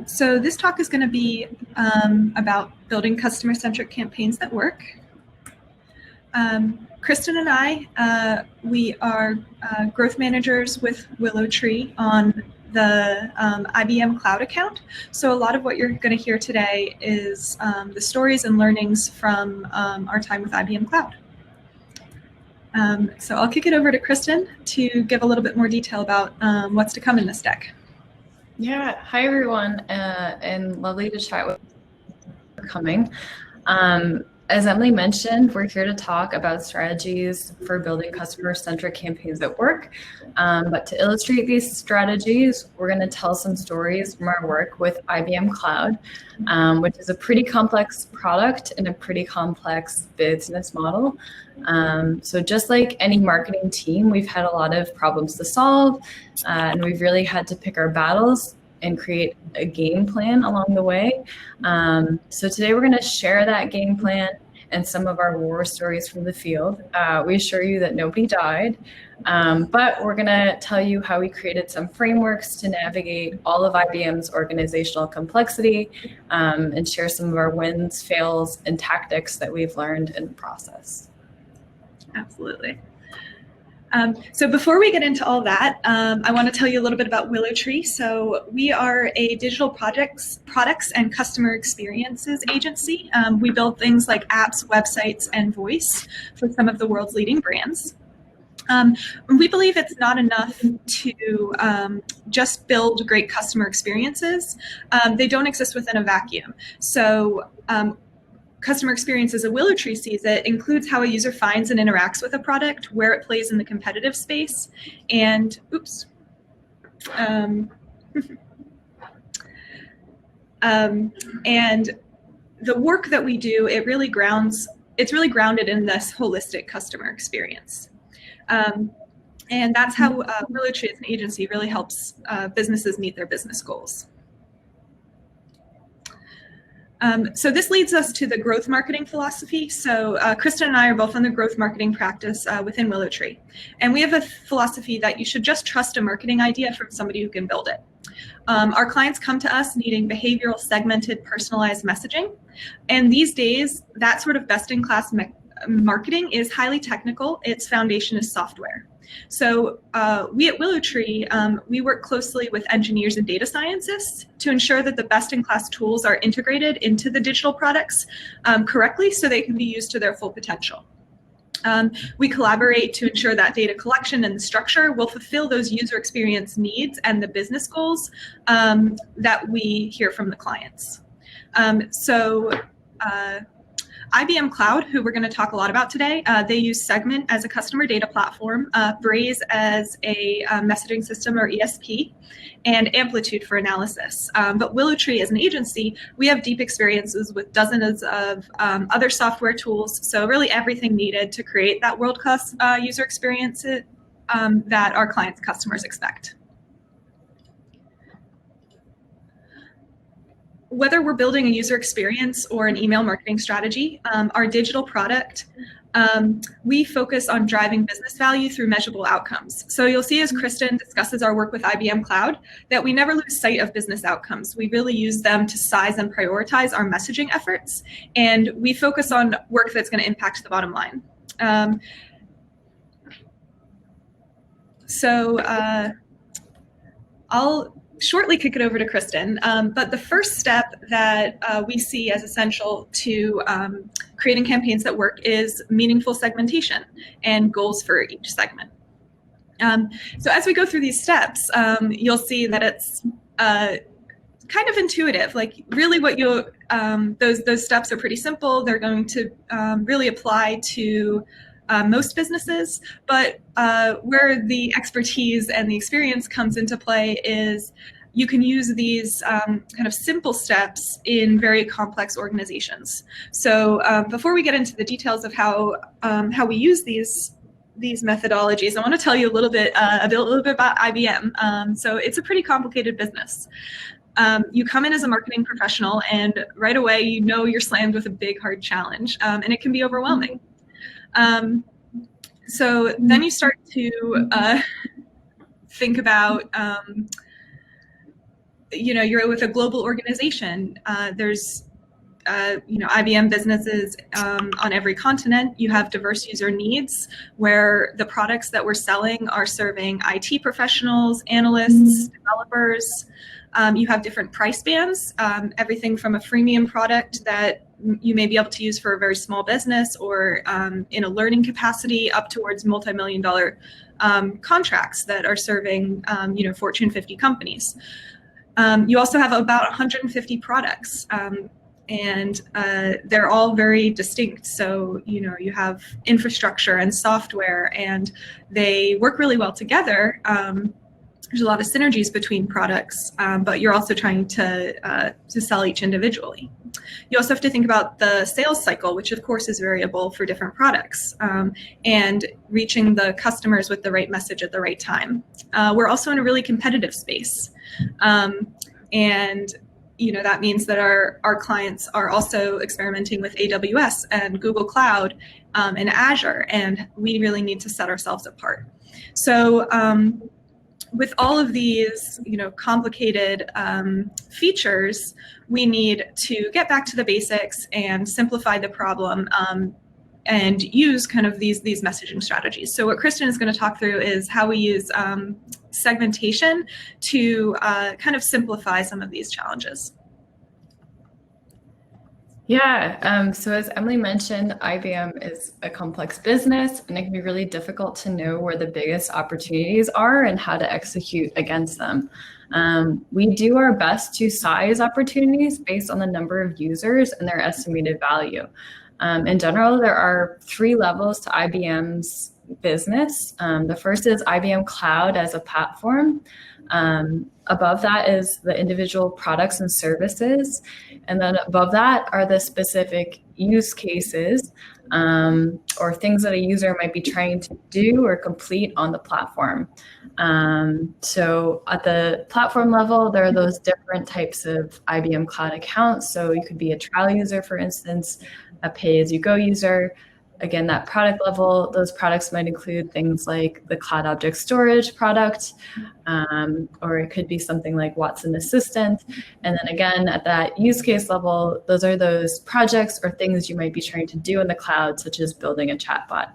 So this talk is going to be about building customer-centric campaigns that work. Kristen and I, we are growth managers with WillowTree on the IBM Cloud account. So a lot of what you're going to hear today is the stories and learnings from our time with IBM Cloud. So I'll kick it over to Kristen to give a little bit more detail about what's to come in this deck. Yeah, hi everyone, and lovely to chat with you for coming. As Emily mentioned, we're here to talk about strategies for building customer-centric campaigns at work. But to illustrate these strategies, we're going to tell some stories from our work with IBM Cloud, which is a pretty complex product and a pretty complex business model. So just like any marketing team, we've had a lot of problems to solve, and we've really had to pick our battles and create a game plan along the way. So today we're going to share that game plan and some of our war stories from the field. We assure you that nobody died, but we're going to tell you how we created some frameworks to navigate all of IBM's organizational complexity, and share some of our wins, fails, and tactics that we've learned in the process. Absolutely. So before we get into all that, I want to tell you a little bit about WillowTree. So we are a digital products and customer experiences agency. We build things like apps, websites, and voice for some of the world's leading brands. We believe it's not enough to just build great customer experiences. They don't exist within a vacuum. So customer experience as a WillowTree sees it includes how a user finds and interacts with a product, where it plays in the competitive space, and and the work that we do, it's really grounded in this holistic customer experience. And that's how WillowTree as an agency really helps businesses meet their business goals. So this leads us to the growth marketing philosophy. So Kristen and I are both on the growth marketing practice within WillowTree. And we have a philosophy that you should just trust a marketing idea from somebody who can build it. Our clients come to us needing behavioral, segmented, personalized messaging. And these days, that sort of best-in-class marketing is highly technical. Its foundation is software. So we at WillowTree, we work closely with engineers and data scientists to ensure that the best-in-class tools are integrated into the digital products correctly so they can be used to their full potential. We collaborate to ensure that data collection and the structure will fulfill those user experience needs and the business goals that we hear from the clients. IBM Cloud, who we're going to talk a lot about today, they use Segment as a customer data platform, Braze as a messaging system or ESP, and Amplitude for analysis. But WillowTree as an agency, we have deep experiences with dozens of other software tools, so really everything needed to create that world-class user experience that our clients' customers expect. Whether we're building a user experience or an email marketing strategy, our digital product, we focus on driving business value through measurable outcomes. So you'll see as Kristen discusses our work with IBM Cloud that we never lose sight of business outcomes. We really use them to size and prioritize our messaging efforts, and we focus on work that's going to impact the bottom line. I'll shortly kick it over to Kristen, but the first step that we see as essential to creating campaigns that work is meaningful segmentation and goals for each segment. So as we go through these steps, you'll see that it's kind of intuitive. Like really what you'll, those steps are pretty simple. They're going to really apply to most businesses, but where the expertise and the experience comes into play is you can use these kind of simple steps in very complex organizations. So before we get into the details of how we use these methodologies, I want to tell you a little bit about IBM. So it's a pretty complicated business. You come in as a marketing professional, and right away you know you're slammed with a big, hard challenge, and it can be overwhelming. So then you start to think about, you're with a global organization. There's IBM businesses on every continent. You have diverse user needs where the products that we're selling are serving IT professionals, analysts, developers. You have different price bands, everything from a freemium product that you may be able to use for a very small business or in a learning capacity up towards multi-million-dollar contracts that are serving Fortune 50 companies. You also have about 150 products. And they're all very distinct. So, you have infrastructure and software, and they work really well together. There's a lot of synergies between products, but you're also trying to sell each individually. You also have to think about the sales cycle, which of course is variable for different products, and reaching the customers with the right message at the right time. We're also in a really competitive space. And that means that our clients are also experimenting with AWS and Google Cloud and Azure, and we really need to set ourselves apart. So with all of these, complicated features, we need to get back to the basics and simplify the problem and use kind of these messaging strategies. So what Kristen is going to talk through is how we use segmentation to kind of simplify some of these challenges. Yeah, so as Emily mentioned, IBM is a complex business, and it can be really difficult to know where the biggest opportunities are and how to execute against them. We do our best to size opportunities based on the number of users and their estimated value. In general, there are 3 levels to IBM's business. The first is IBM Cloud as a platform. Above that is the individual products and services. And then above that are the specific use cases or things that a user might be trying to do or complete on the platform. So at the platform level, there are those different types of IBM Cloud accounts. So you could be a trial user, for instance, a pay-as-you-go user. Again, that product level, those products might include things like the Cloud Object Storage product, or it could be something like Watson Assistant. And then again, at that use case level, those are those projects or things you might be trying to do in the cloud, such as building a chatbot.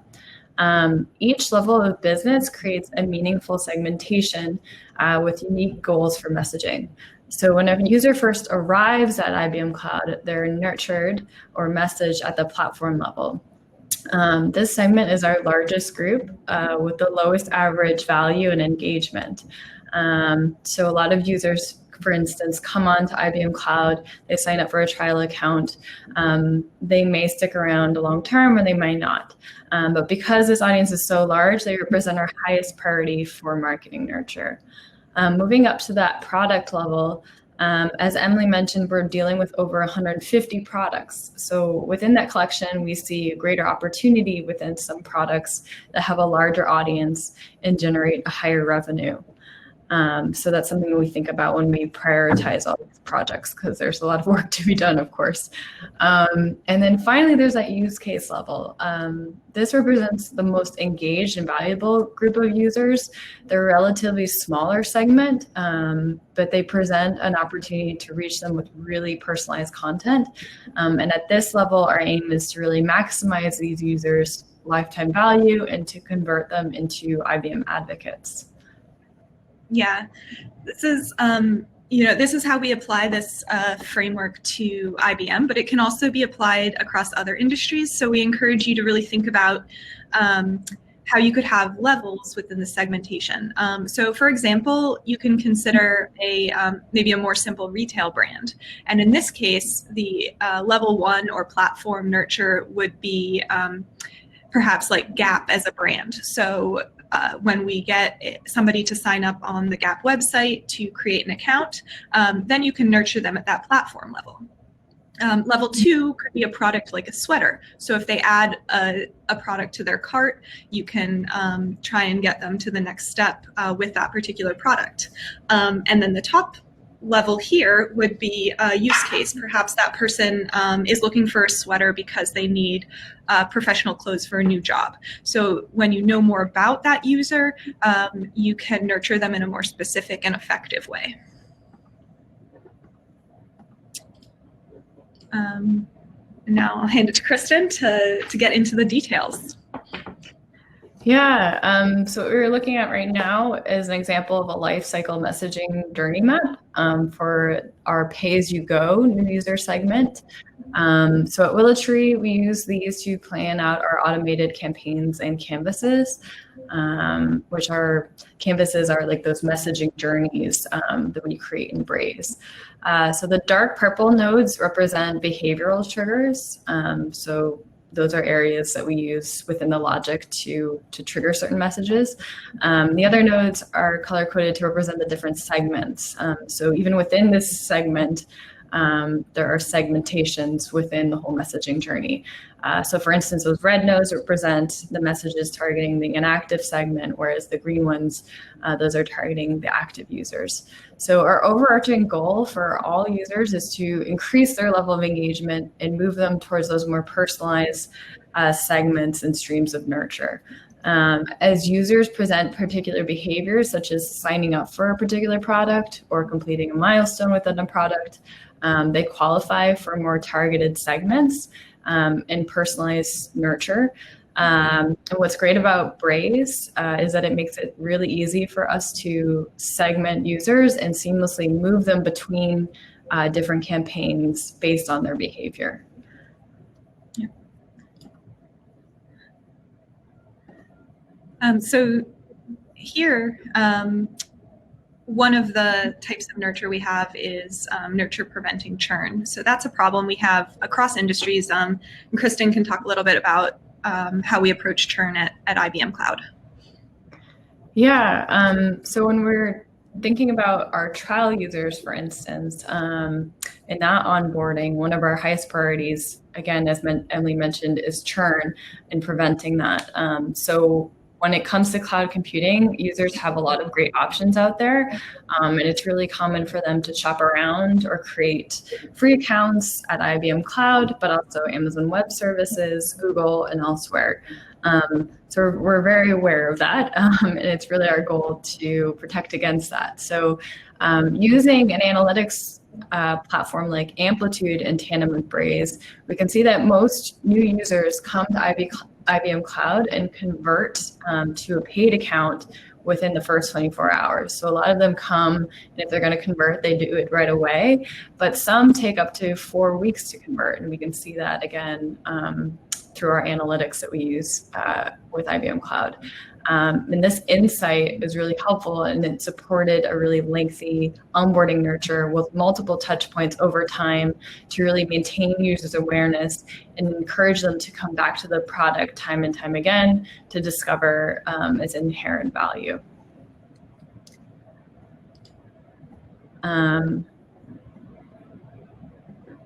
Each level of business creates a meaningful segmentation with unique goals for messaging. So when a user first arrives at IBM Cloud, they're nurtured or messaged at the platform level. This segment is our largest group with the lowest average value and engagement. So a lot of users, for instance, come on to IBM Cloud, they sign up for a trial account. They may stick around long term or they might not. But because this audience is so large, they represent our highest priority for marketing nurture. Moving up to that product level, as Emily mentioned, we're dealing with over 150 products. So within that collection, we see a greater opportunity within some products that have a larger audience and generate a higher revenue. So that's something we think about when we prioritize all these projects, because there's a lot of work to be done, of course. And then finally, there's that use case level. This represents the most engaged and valuable group of users. They're a relatively smaller segment, but they present an opportunity to reach them with really personalized content. And at this level, our aim is to really maximize these users' lifetime value and to convert them into IBM advocates. Yeah, this is this is how we apply this framework to IBM, but it can also be applied across other industries. So we encourage you to really think about how you could have levels within the segmentation. So for example, you can consider maybe a more simple retail brand. And in this case, the level 1 or platform nurture would be perhaps like Gap as a brand. So when we get somebody to sign up on the Gap website to create an account, then you can nurture them at that platform level. Level 2 could be a product like a sweater. So if they add a product to their cart, you can try and get them to the next step with that particular product. And then the top level here would be a use case. Perhaps that person is looking for a sweater because they need professional clothes for a new job. So when you know more about that user, you can nurture them in a more specific and effective way. Now I'll hand it to Kristen to get into the details. Yeah, so what we're looking at right now is an example of a lifecycle messaging journey map for our pay-as-you-go new user segment. So at WillowTree, we use these to plan out our automated campaigns and canvases, which are canvases are like those messaging journeys that we create in Braze. So the dark purple nodes represent behavioral triggers. So those are areas that we use within the logic to trigger certain messages. The other nodes are color-coded to represent the different segments. So even within this segment, there are segmentations within the whole messaging journey. So for instance, those red nodes represent the messages targeting the inactive segment, whereas the green ones, those are targeting the active users. So our overarching goal for all users is to increase their level of engagement and move them towards those more personalized segments and streams of nurture. As users present particular behaviors, such as signing up for a particular product or completing a milestone within a product, they qualify for more targeted segments and personalized nurture. And what's great about Braze is that it makes it really easy for us to segment users and seamlessly move them between different campaigns based on their behavior. So here, one of the types of nurture we have is nurture preventing churn. So that's a problem we have across industries. And Kristen can talk a little bit about how we approach churn at IBM Cloud. Yeah, so when we're thinking about our trial users, for instance, in that onboarding, one of our highest priorities, again, as Emily mentioned, is churn and preventing that. So when it comes to cloud computing, users have a lot of great options out there, and it's really common for them to shop around or create free accounts at IBM Cloud, but also Amazon Web Services, Google, and elsewhere. So we're very aware of that, and it's really our goal to protect against that. So using an analytics platform like Amplitude in tandem with Braze, we can see that most new users come to IBM Cloud and convert to a paid account within the first 24 hours. So a lot of them come, and if they're going to convert, they do it right away. But some take up to 4 weeks to convert, and we can see that again through our analytics that we use with IBM Cloud. And this insight is really helpful, and it supported a really lengthy onboarding nurture with multiple touch points over time to really maintain users' awareness and encourage them to come back to the product time and time again to discover its inherent value.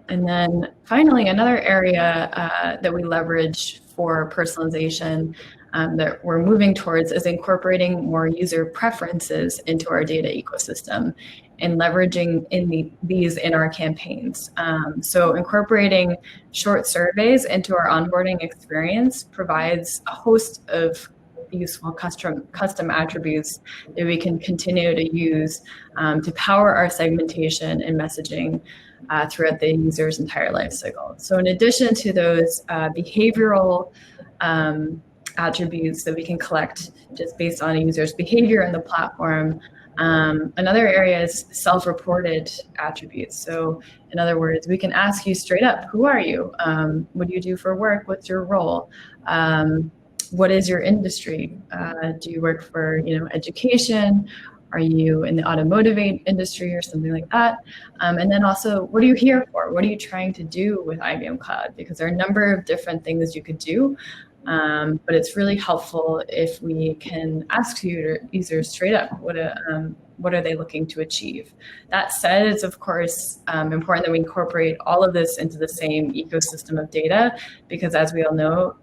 And then finally, another area that we leverage for personalization that we're moving towards is incorporating more user preferences into our data ecosystem and leveraging these in our campaigns. So incorporating short surveys into our onboarding experience provides a host of useful custom attributes that we can continue to use to power our segmentation and messaging throughout the user's entire life cycle. So in addition to those behavioral attributes that we can collect just based on a user's behavior in the platform, another area is self-reported attributes. So in other words, we can ask you straight up, who are you? What do you do for work? What's your role? What is your industry? Do you work for education? Are you in the automotive industry or something like that? And then also, what are you here for? What are you trying to do with IBM Cloud? Because there are a number of different things you could do, but it's really helpful if we can ask users straight up, what are they looking to achieve? That said, it's of course important that we incorporate all of this into the same ecosystem of data, because as we all know,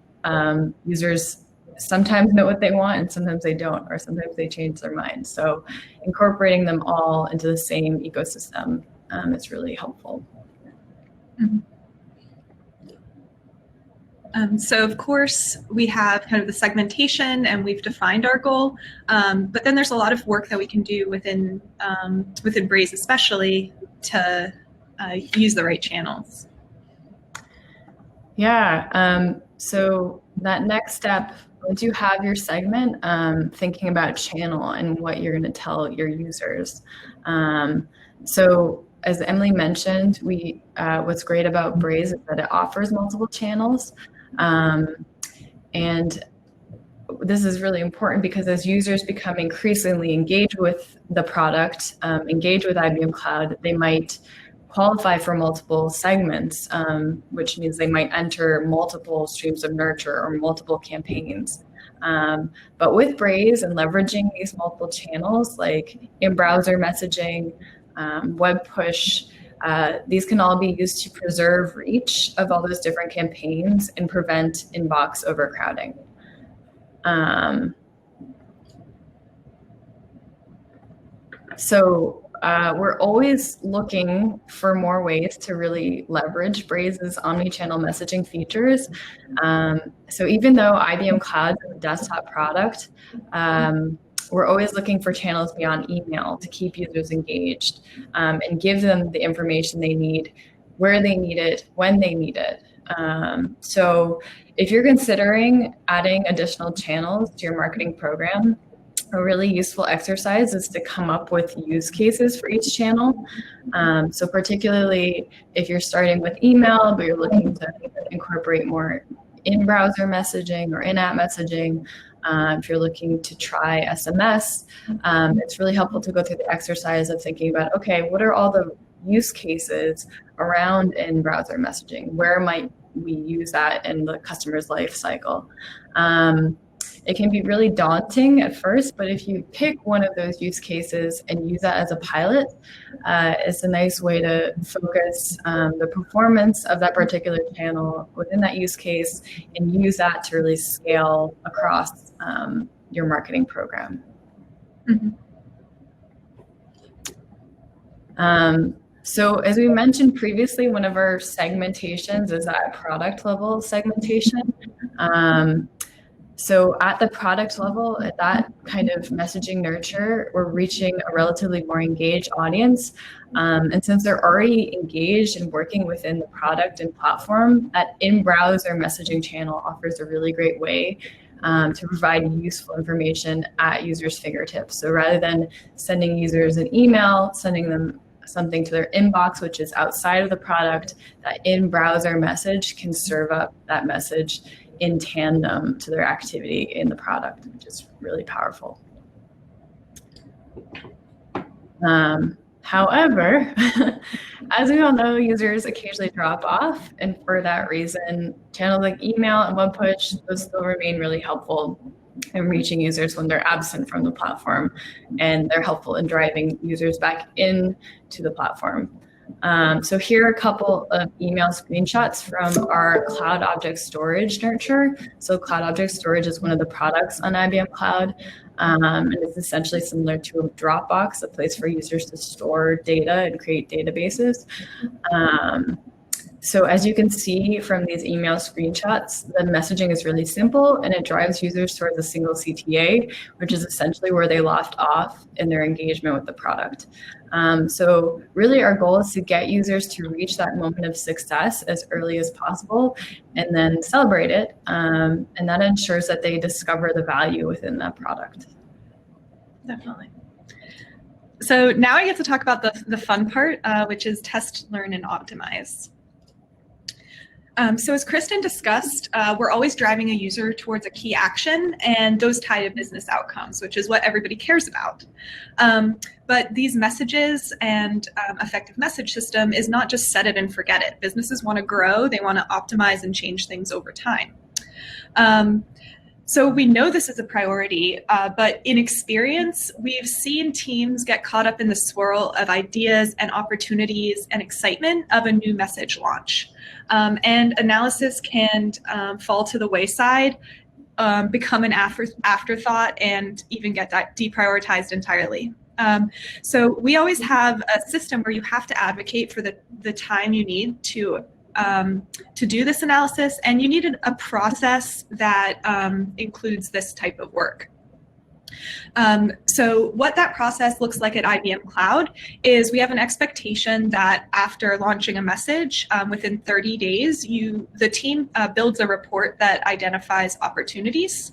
users sometimes know what they want and sometimes they don't, or sometimes they change their mind. So incorporating them all into the same ecosystem is really helpful. Mm-hmm. So of course we have kind of the segmentation and we've defined our goal, but then there's a lot of work that we can do within Braze especially to use the right channels. Yeah, so that next step, once you have your segment, thinking about channel and what you're going to tell your users. So as Emily mentioned, what's great about Braze is that it offers multiple channels. And this is really important because as users become increasingly engaged with the product, engaged with IBM Cloud, they might qualify for multiple segments, which means they might enter multiple streams of nurture or multiple campaigns. But with Braze and leveraging these multiple channels like in-browser messaging, web push, these can all be used to preserve reach of all those different campaigns and prevent inbox overcrowding. We're always looking for more ways to really leverage Braze's omni-channel messaging features. So even though IBM Cloud is a desktop product, we're always looking for channels beyond email to keep users engaged and give them the information they need, where they need it, when they need it. So if you're considering adding additional channels to your marketing program, a really useful exercise is to come up with use cases for each channel. So particularly if you're starting with email, but you're looking to incorporate more in-browser messaging or in-app messaging, if you're looking to try SMS, it's really helpful to go through the exercise of thinking about, okay, what are all the use cases around in-browser messaging? Where might we use that in the customer's life cycle? It can be really daunting at first, but if you pick one of those use cases and use that as a pilot, it's a nice way to focus the performance of that particular channel within that use case and use that to really scale across your marketing program. Mm-hmm. So as we mentioned previously, one of our segmentations is that product level segmentation. So at the product level, at that kind of messaging nurture, we're reaching a relatively more engaged audience. And since they're already engaged and working within the product and platform, that in-browser messaging channel offers a really great way to provide useful information at users' fingertips. So rather than sending users an email, sending them something to their inbox, which is outside of the product, that in-browser message can serve up that message in tandem to their activity in the product, which is really powerful. However, as we all know, users occasionally drop off, and for that reason, channels like email and web push, those still remain really helpful in reaching users when they're absent from the platform, and they're helpful in driving users back into the platform. So here are a couple of email screenshots from our Cloud Object Storage nurture. So Cloud Object Storage is one of the products on IBM Cloud, and it's essentially similar to a Dropbox, a place for users to store data and create databases. So as you can see from these email screenshots, the messaging is really simple and it drives users towards a single CTA, which is essentially where they left off in their engagement with the product. So really our goal is to get users to reach that moment of success as early as possible and then celebrate it. And that ensures that they discover the value within that product. Definitely. So now I get to talk about the fun part, which is test, learn, and optimize. So as Kristen discussed, we're always driving a user towards a key action, and those tie to business outcomes, which is what everybody cares about. But these messages and effective message system is not just set it and forget it. Businesses want to grow, they want to optimize and change things over time. So we know this is a priority, but in experience, we've seen teams get caught up in the swirl of ideas and opportunities and excitement of a new message launch. And analysis can fall to the wayside become an afterthought and even get deprioritized entirely. So we always have a system where you have to advocate for the time you need to do this analysis, and you need a process that includes this type of work. So what that process looks like at IBM Cloud is we have an expectation that after launching a message, within 30 days, the team builds a report that identifies opportunities.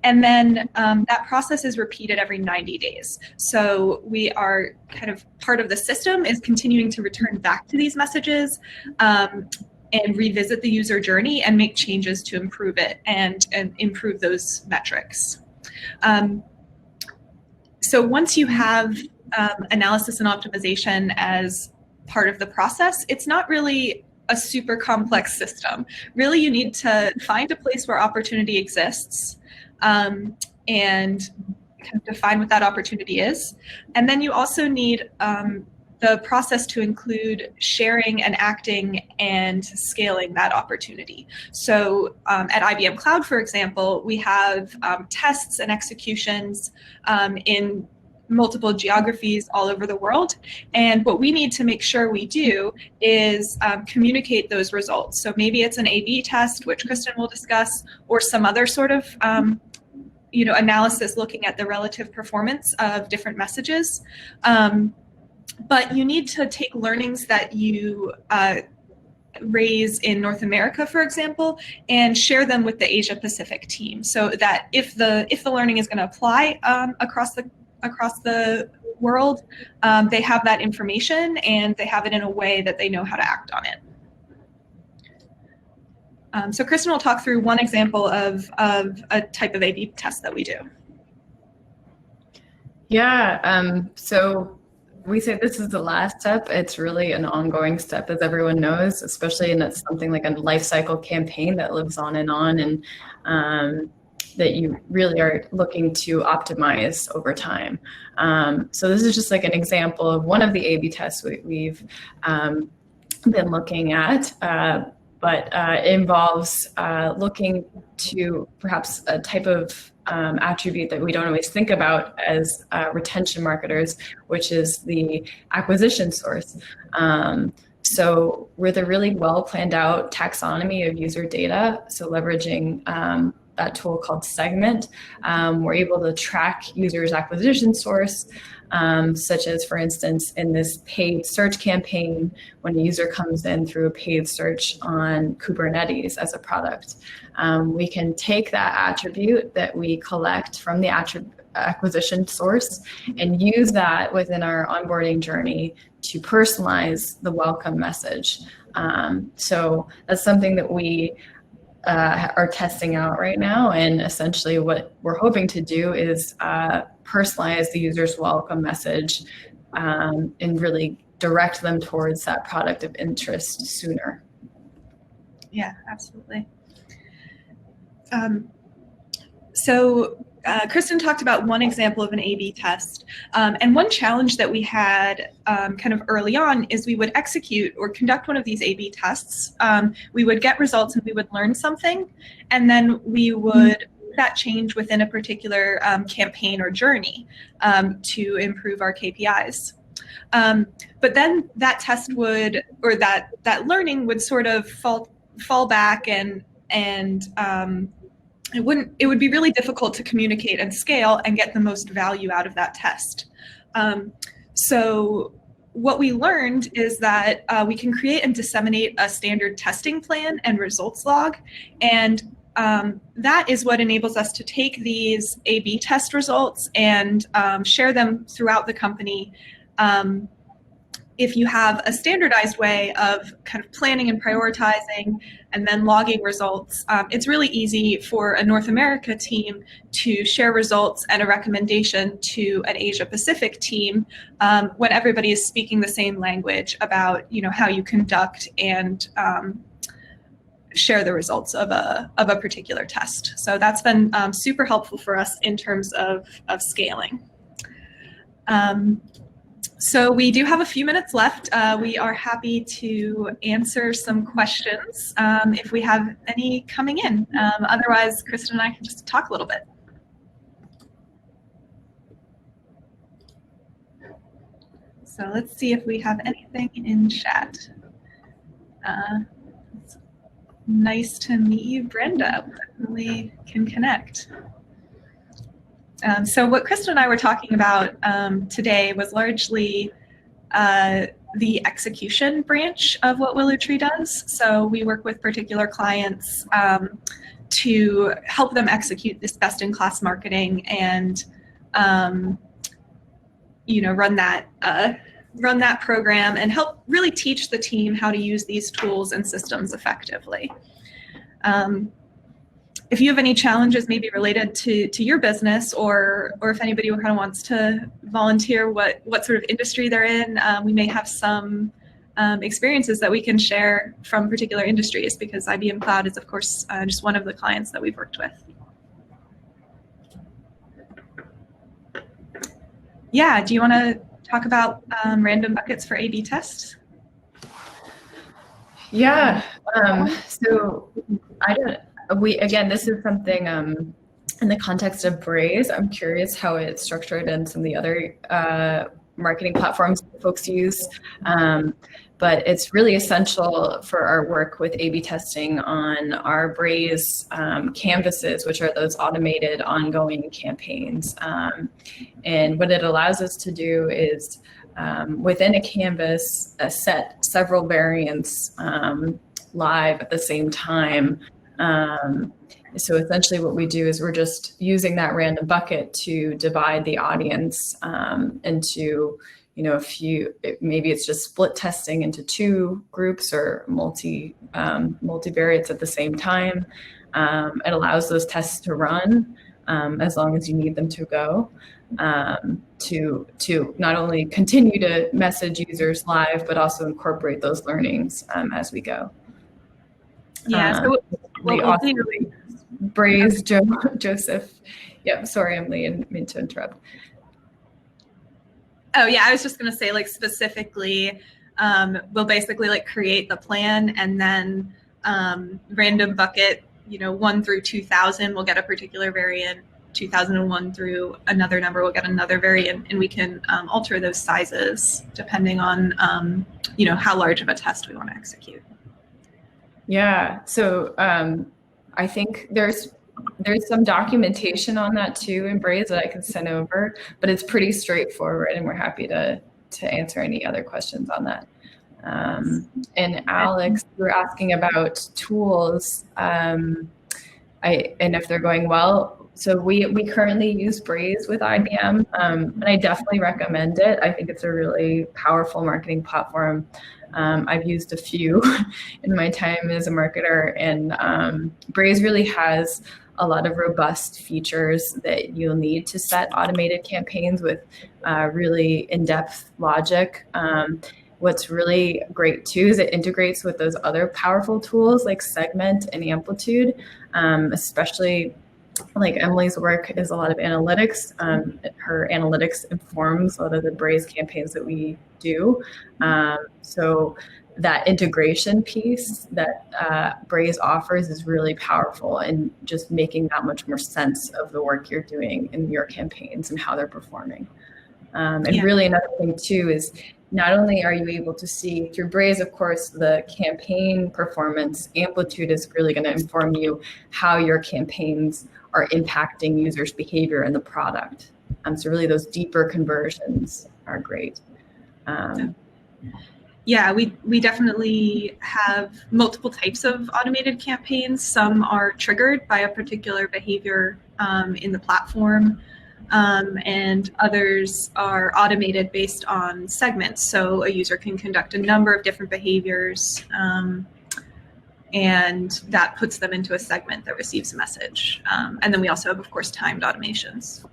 And then that process is repeated every 90 days. So we are kind of part of the system is continuing to return back to these messages and revisit the user journey and make changes to improve it and improve those metrics. So once you have analysis and optimization as part of the process, it's not really a super complex system. Really, you need to find a place where opportunity exists and kind of define what that opportunity is. And then you also need the process to include sharing and acting and scaling that opportunity. So at IBM Cloud, for example, we have tests and executions in multiple geographies all over the world. And what we need to make sure we do is communicate those results. So maybe it's an A/B test, which Kristen will discuss, or some other sort of analysis looking at the relative performance of different messages. But you need to take learnings that you raise in North America, for example, and share them with the Asia Pacific team, so that if the learning is going to apply across the world, they have that information and they have it in a way that they know how to act on it. So Kristen will talk through one example of a type of A/B test that we do. Yeah. So we say this is the last step. It's really an ongoing step, as everyone knows, especially in something like a life cycle campaign that lives on, and that you really are looking to optimize over time. So this is just like an example of one of the A/B tests we've been looking at, but it involves looking to perhaps a type of attribute that we don't always think about as retention marketers, which is the acquisition source. So with a really well planned out taxonomy of user data, so leveraging that tool called Segment, we're able to track users' acquisition source, such as, for instance, in this paid search campaign, when a user comes in through a paid search on Kubernetes as a product, we can take that attribute that we collect from the acquisition source and use that within our onboarding journey to personalize the welcome message. So that's something that we are testing out right now, and essentially what we're hoping to do is personalize the user's welcome message and really direct them towards that product of interest sooner. Yeah, absolutely. So Kristen talked about one example of an A/B test, and one challenge that we had kind of early on is we would execute or conduct one of these A/B tests. We would get results and we would learn something, and then we would that change within a particular campaign or journey to improve our KPIs. But then that test would, or that learning would sort of fall back, and it would be really difficult to communicate and scale and get the most value out of that test. So what we learned is that we can create and disseminate a standard testing plan and results log, and that is what enables us to take these A/B test results and share them throughout the company. If you have a standardized way of kind of planning and prioritizing and then logging results, it's really easy for a North America team to share results and a recommendation to an Asia Pacific team when everybody is speaking the same language about how you conduct and share the results of a particular test. So that's been super helpful for us in terms of scaling. So we do have a few minutes left. We are happy to answer some questions if we have any coming in. Otherwise, Kristen and I can just talk a little bit. So let's see if we have anything in chat. It's nice to meet you, Brenda. We can connect. So what Kristen and I were talking about today was largely the execution branch of what WillowTree does. So we work with particular clients to help them execute this best-in-class marketing and run that program and help really teach the team how to use these tools and systems effectively. If you have any challenges maybe related to your business, or if anybody kind of wants to volunteer what sort of industry they're in, we may have some experiences that we can share from particular industries, because IBM Cloud is, of course, just one of the clients that we've worked with. Yeah, do you want to talk about random buckets for A/B tests? Yeah, so again, this is something in the context of Braze. I'm curious how it's structured in some of the other marketing platforms that folks use. But it's really essential for our work with A/B testing on our Braze canvases, which are those automated ongoing campaigns. And what it allows us to do is within a canvas, set several variants live at the same time. So essentially what we do is we're just using that random bucket to divide the audience into, maybe it's just split testing into two groups or multivariates at the same time. It allows those tests to run as long as you need them to go, to not only continue to message users live, but also incorporate those learnings as we go. Yeah, so we also Braze, Joseph. Yep, sorry, Emily, I didn't mean to interrupt. Oh yeah, I was just gonna say, like, specifically, we'll basically create the plan, and then random bucket, 1 through 2000, we'll get a particular variant. 2001 through another number, we'll get another variant, and we can alter those sizes depending on how large of a test we want to execute. Yeah, so I think there's some documentation on that too in Braze that I can send over, but it's pretty straightforward, and we're happy to answer any other questions on that. And Alex, you were asking about tools, and if they're going well. So we currently use Braze with IBM, and I definitely recommend it. I think it's a really powerful marketing platform. I've used a few in my time as a marketer, and Braze really has a lot of robust features that you'll need to set automated campaigns with really in-depth logic. What's really great too is it integrates with those other powerful tools like Segment and Amplitude, especially like Emily's work is a lot of analytics. Her analytics informs a lot of the Braze campaigns that we do. So that integration piece that Braze offers is really powerful, and just making that much more sense of the work you're doing in your campaigns and how they're performing. And really another thing too is not only are you able to see through Braze, of course, the campaign performance, Amplitude is really going to inform you how your campaigns are impacting users' behavior in the product. So really those deeper conversions are great. Yeah, we definitely have multiple types of automated campaigns. Some are triggered by a particular behavior in the platform, and others are automated based on segments. So a user can conduct a number of different behaviors, and that puts them into a segment that receives a message. And then we also have, of course, timed automations.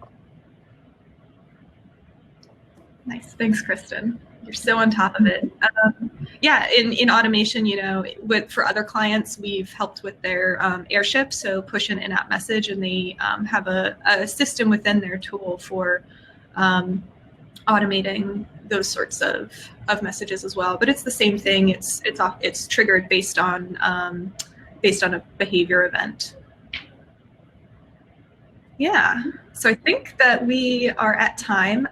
Nice, thanks, Kristen. You're so on top of it. Yeah, in automation, for other clients, we've helped with their Airship, so push an in-app message, and they have a system within their tool for automating those sorts of messages as well. But it's the same thing. It's triggered based on a behavior event. Yeah, so I think that we are at time,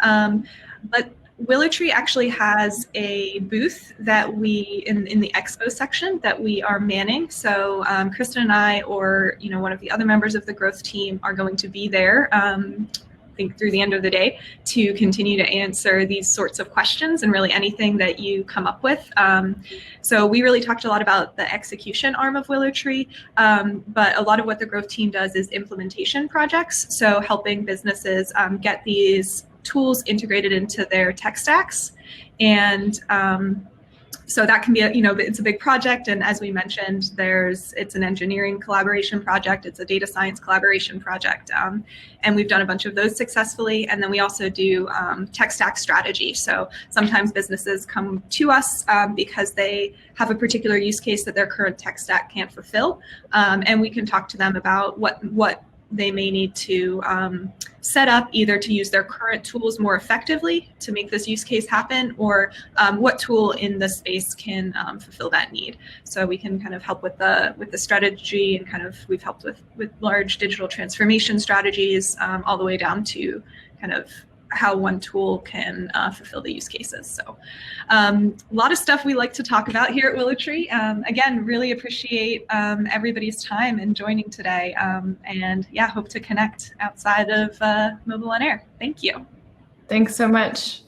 but WillowTree actually has a booth that we in the expo section that we are manning. So Kristen and I, or one of the other members of the growth team, are going to be there. I think through the end of the day to continue to answer these sorts of questions and really anything that you come up with. So we really talked a lot about the execution arm of WillowTree, but a lot of what the growth team does is implementation projects. So helping businesses get these tools integrated into their tech stacks. And so that can be, it's a big project. And as we mentioned, it's an engineering collaboration project. It's a data science collaboration project. And we've done a bunch of those successfully. And then we also do tech stack strategy. So sometimes businesses come to us because they have a particular use case that their current tech stack can't fulfill. And we can talk to them about what they may need to set up, either to use their current tools more effectively to make this use case happen, or what tool in the space can fulfill that need. So we can kind of help with the strategy, and we've helped with large digital transformation strategies, all the way down to kind of how one tool can fulfill the use cases. So a lot of stuff we like to talk about here at WillowTree. Again, really appreciate everybody's time and joining today. And yeah, hope to connect outside of Mobile on Air. Thank you. Thanks so much.